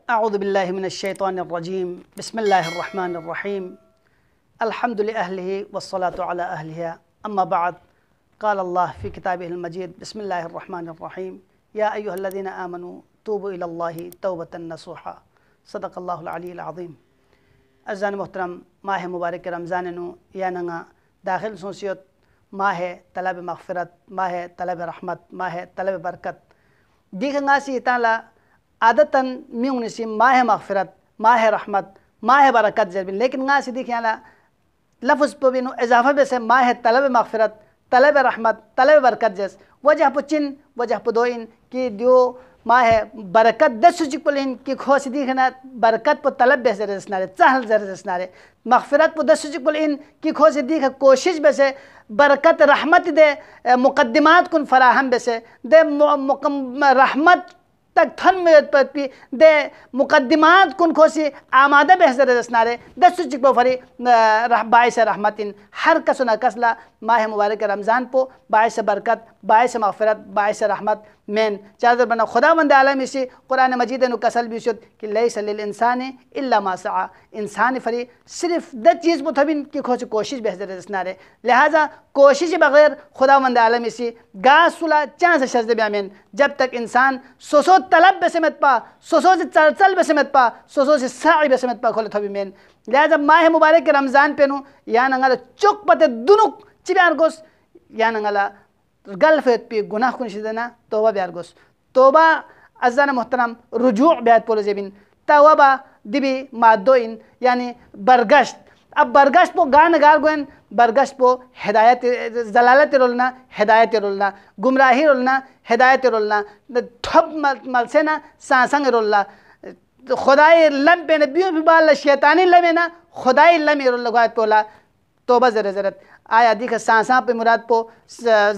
अऊज़ु बिल्लाहि मिनश्शैतानिर्रजीम बिस्मिल्लाहिर्रहमानिर्रहीम अल्हम्दुलिल्लाहि वस्सलातु अला अहलिहा अम्मा बाद क़ाल अल्लाह फ़ी किताबिहिल मजीद बिस्मिल्लाहिर्रहमानिर्रहीम या अय्युहल्लज़ीना आमनू तूबू इलल्लाहि तौबतन नसूहा सदक़ल्लाहुल अलीयुल अज़ीम। अज़ान मोहतरम माह मुबारक रमज़ान नु या नंगा दाखिल सोसियत माह तलब मग़फ़िरत माह तलब रहमत माह तलब बरकत दीखंगा सी ताला आदतन म्यूनसी माह मग़फ़िरत माह रहमत माह बरकत जरबिन लेकिन गा सी दिखियाला लफ्ज़ पे बिनु इजाफा बेसे माह तलब मग़फ़िरत तलब रहमत तलब बरकत जस वजह पुचिन वजह पुदोइन कि दियो माह बरकत दस सुचिकुलिन कि खोस दिखना बरकत पो तलब बेसे रसनारे चहल जर रसनारे मग़फ़िरत पो दस सुचिकुलिन कि खोस दिख कोशिश बेसे बरकत रहमत दे मुक़द्दिमात कुन फराहम बेसे दे रहमत तक थन में पी दे मुक़द्दिमात कुन खोसी आमादा बेहतर रसनारे दस चिको फरी बाइस रहमतिन हर कसुना कसला माह मुबारक रमज़ान पो बाइस बरकत बाइस मग़फ़िरत बाइस रहमत मेन चादर बना खुदावंद आलम इसी कुरान मजीद नु कसल बिशुद कि लैसा लिल इंसानी इल्ला मा सआ इंसान फरी सिर्फ द चीज़ मुतबिन कि खोच कोशिश बेहतर रसनारे लिहाजा कोशिश बगैर खुदावंद आलम इसी गासुला चांस शज़्द ब्यामेन जब तक इंसान सोसो तलब बेसमत पा सोसो से चल बेसमत पा सोसो से साई बेसमत पा खोले थबी मेन लिहाजा माह मुबारक रमज़ान पेनु या नंगला चुक पते दुनुक चिब्यार गोस या नंगला गलफेत पे गुनाह कुन शिदना तौबा ब्यार गोस तौबा अज़ान मोहतरम रुजू ब्यात पोले जेबिन तौबा दिबी मादोइन यानी बरगश्त अब बरगश्त पो गान गार गोन बरगश्त पो हिदायत जलालत रोलना हिदायत रोलना गुमराही रोलना हिदायत रोलना ठप मलसेना सांसंग रोलना खुदाई लम पे नबियों भी बाल शैतानी लमे ना खुदाई लम रोल लगात पोला तौबा ज़रत आया दिख सांसा पे मुराद पो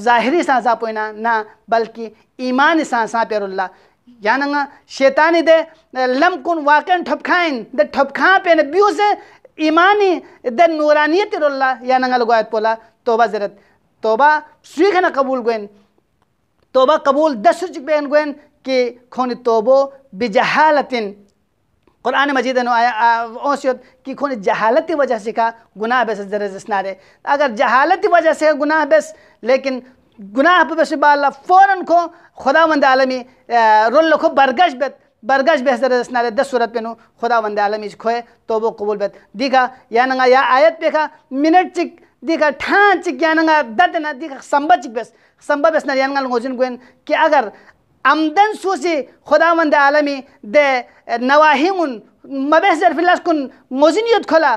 ज़ाहिरी सांसा पे ना बल्कि ईमान सांसा पे रोल्ला यानंगा शैतानी दे लम कुन वाकन ठपखाइन दे ठपखा पे नबियों से ईमानी दे नूरानियत रोल्ला यानंगा लगात पोला तौबा ज़रत तौबा स्वीखना कबूल गोइन तौबा कबूल दस बेन गोइन कि खोनी तौबो बिजहालतिन कुरान मजीद नो आया ओसियत कि खोनी जहालत वजह से का गुनाह बेस जरजनारे अगर जहालत वजह से गुनाह बेस लेकिन गुनाह पे बेस बाला फ़ौरन को खुदावंद आलमी रोल को बरगश बेस जरजनारे दस सूरत पे नो खुदावंद आलमी खोए तौबो कबूल बेत दिखा या नंगा या आयत पे का मिनट चिक दिखा ठान चिक या नंगा दद ना दिखा संबा बेस ना या नंगा गोजिन गोइन कि अगर आमदन सूसी खुदावंद आलमी दे नवाहिमुन मबेसर फिलास कुन मोजिनियत खोला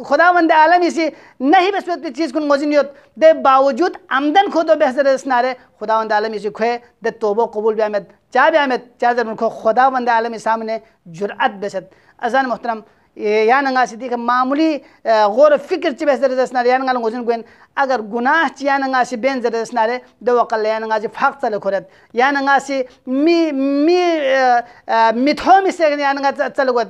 खुदावंद आलमी से नहीं बस चीज़ कुन मोजिनियत दे बावजूद आमदन खुद बेहतर रसनारे खुदावंद आलमी से खोए दे तौबो कबूल ब्यामत चा जर उनको खुदावंद आलमी सामने जुरअत बेसत अज़ान मोहतरम या नंगा सी दिख मामूली गौर फिक्र ची बेहतर रसनारे या नंगा गोजिन गोइन अगर गुनाह ची या नंगा सी बेन जर रसनारे दो वकल या नंगा सी फाक चल खोरत या नंगा सी मिथो मिसे या नंगा चल गोत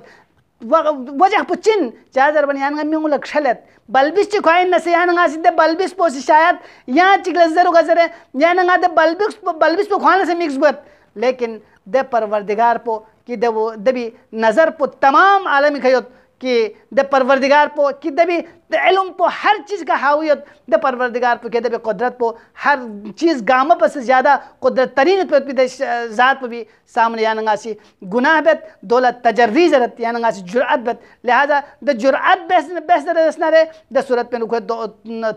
वजह पुचिन चादर बन या नंगा मिंगुल खलत बल्बिस ची खोइन नसे या नंगा सी दे बल्बिस पोसी शायद या चिकल जरो गजरे या नंगा दे बल्बिस पो खाने से मिक्स गोत लेकिन दे परवरदिगार पो कि दे वो दबी नज़र पो तमाम आलमी खयोत कि दे परवरदिगार पो कि दबी इल्म पो हर चीज़ का हावियत दे परवरदिगार पो कि दबी कुदरत पो हर चीज़ गामा पर से ज़्यादा कुदरत तरीन पे भी ज़ात पे भी सामने या नंगा सी गुनाह बेत दौलत तजर्री ज़रत या नंगा सी जुरअत बेत लिहाजा दे जुरअत बेस रसनारे दे सूरत पे नुको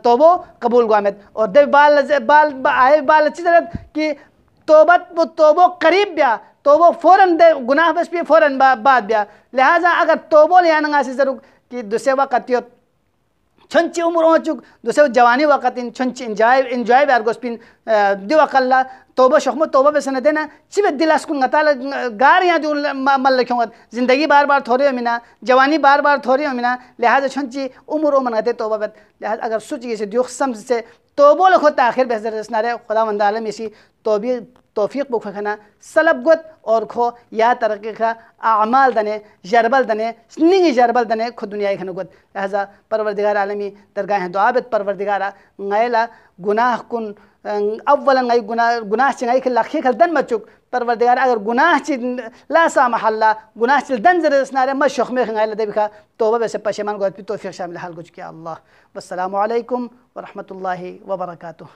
तौबो कबूल गामत और दे बाल अच्छी ज़रत कि तौबो करीब ब्या तौबो फ़ौरन दे गुनाह बस भी फ़ौरन बाद ब्या लिहाजा अगर तौबो या नंगा से ज़रूर कि दुसे वक़्त यो छंची उम्र हो चुक दुसे जवानी वक़्त इन छंची इंजॉय ब्यार गोस्पिन दिवा कल्ला तौबा शख्मत तौबा बेसने देना चिबे दिलास कुन गताल गार या जो मल लखोंगत ज़िंदगी बार थोड़ी मिना जवानी बार थोड़ी मिना लिहाजा छंची उम्र मन गते तौबा बेत लिहाजा अगर सोचिए से दुख सम से तौबो लखो ताखिर बेहतर रसनारे खुदावंद आलम इसी तौबी तौफीक बुखना सलब गुत और खो या तरक्की का आमाल दने जरबल दने स्निंग जरबल दने खुद दुनिया खन गुत लिहाजा परवरदिगार आलमी दरगाह दुआबत परवरदिगारा ngayla gunah kun awwalan ngai gunah singai khil lakhi khal dan machuk परवरदिगार अगर गुनाह चिल ला सामहल्ला गुनाह चिल दंजर स्नारे म शख में खंगाइल देबिका तौबा वैसे पशेमान गो तौफीक शामिल हाल गुज किया अल्लाह। वस्सलामु अलैकुम व रहमतुल्लाहि व बरकातुहू।